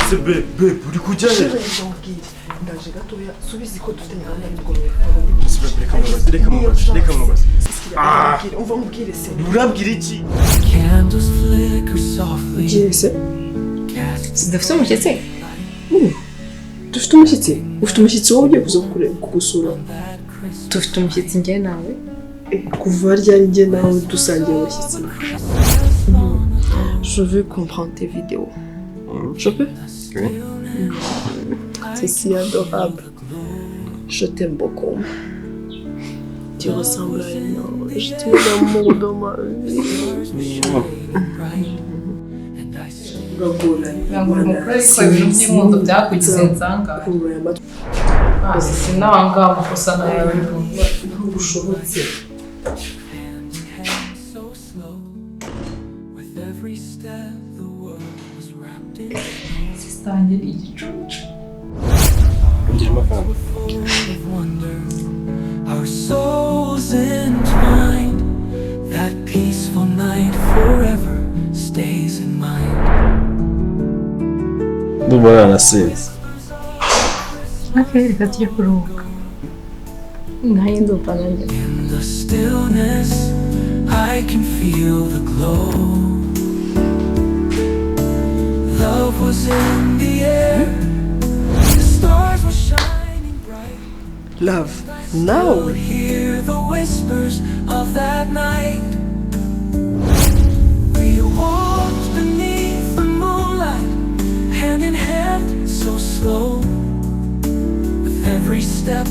Se be uri kujya he? Ndaje gatoya subizi ko dufite nganda n'ingororo. Reka mubaze. Umva mubwire se. Urabwira iki? Igise. Sidafite umushyitsi? Dufite umushyitsi? Ufite umushyitsi wowe ugiye kuza kugusura? Dufite umushyitsi njye nawe? Kuva ryari njye nawe dusangiye abashyitsi? Je veux comprendre tes vidéos. Je peux? Oui. C'est si adorable. Je t'aime beaucoup. Tu ressembles à un ange. Tu es l'amour de ma vie. Our souls entwined, that peaceful night forever stays in mind. Ndumva nasize. Okay, reka tujye kuruhuka. Nayo ndumva nanjye. In the stillness, I can feel the glow. Love was in the air, the stars were shining bright. Love, now. Hear the whispers of that night. We walked beneath the moonlight, hand in hand, so slow. With every step